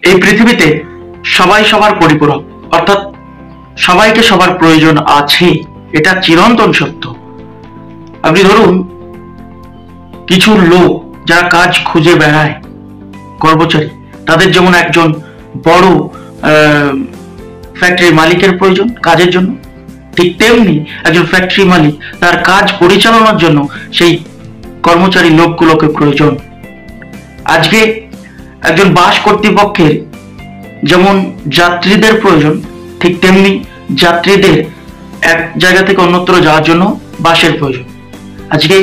এই পৃথিবীতে সবাই সবার পরিপূরক, অর্থাৎ সবাইকে সবার প্রয়োজন আছে, এটা চিরন্তন সত্য। আপনি ধরুন কিছু লোক যারা কাজ খুঁজে বেড়ায়, কর্মচারী, তাদের যেমন একজন বড় ফ্যাক্টরির মালিকের প্রয়োজন কাজের জন্য, ঠিক তেমনি একজন ফ্যাক্টরি মালিক তার কাজ পরিচালনার জন্য সেই কর্মচারী লোকগুলোকে প্রয়োজন। আজকে একজন বাস কর্তৃপক্ষের যেমন যাত্রীদের প্রয়োজন, ঠিক তেমনি যাত্রীদের এক জায়গা থেকে অন্যত্র যাওয়ার জন্য বাসের প্রয়োজন। আজকে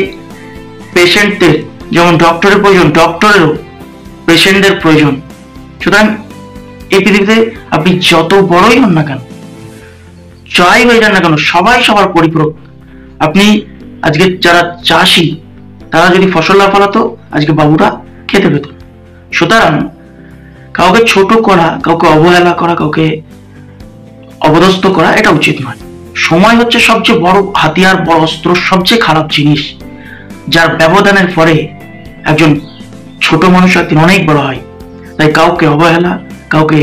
পেশেন্টদের যেমন ডক্টরের প্রয়োজন, ডক্টরেরও পেশেন্টদের প্রয়োজন। সুতরাং এই পৃথিবীতে আপনি যত বড়ই হন না কেন, যাই হয়ে যান না কেন, সবাই সবার পরিপূরক। আপনি আজকে যারা চাষি তারা যদি ফসল না ফলাতো আজকে বাবুরা খেতে পেত। সুতরাং কাউকে ছোট করা, কাউকে অবহেলা করা, কাউকে অপদস্থ করা এটা উচিত নয়। সময় হচ্ছে সবচেয়ে বড় হাতিয়ার, বড় অস্ত্র, সবচেয়ে খারাপ জিনিস, যার ব্যবধানের পরে একজন ছোট মানুষ একদিন অনেক বড় হয়। তাই কাউকে অবহেলা, কাউকে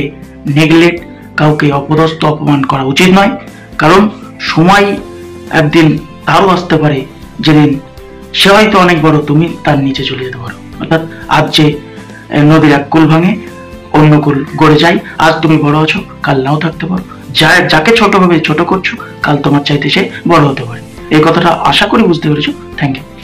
নেগলেক্ট, কাউকে অপদস্থ অপমান করা উচিত নয়। কারণ সময় একদিন তারও আসতে পারে যেদিন সে হয়তো অনেক বড়, তুমি তার নিচে চলে যেতে পারো। অর্থাৎ আজ যে নদীর এক কুল ভাঙে অন্য কুল গড়ে যায়, আজ তুমি বড় আছো, কাল নাও থাকতে পারো। যাকে ছোট ভাবে ছোট করছো, কাল তোমার চাইতে সে বড় হতে পারে। এই কথাটা আশা করি বুঝতে পেরেছো। Thank you.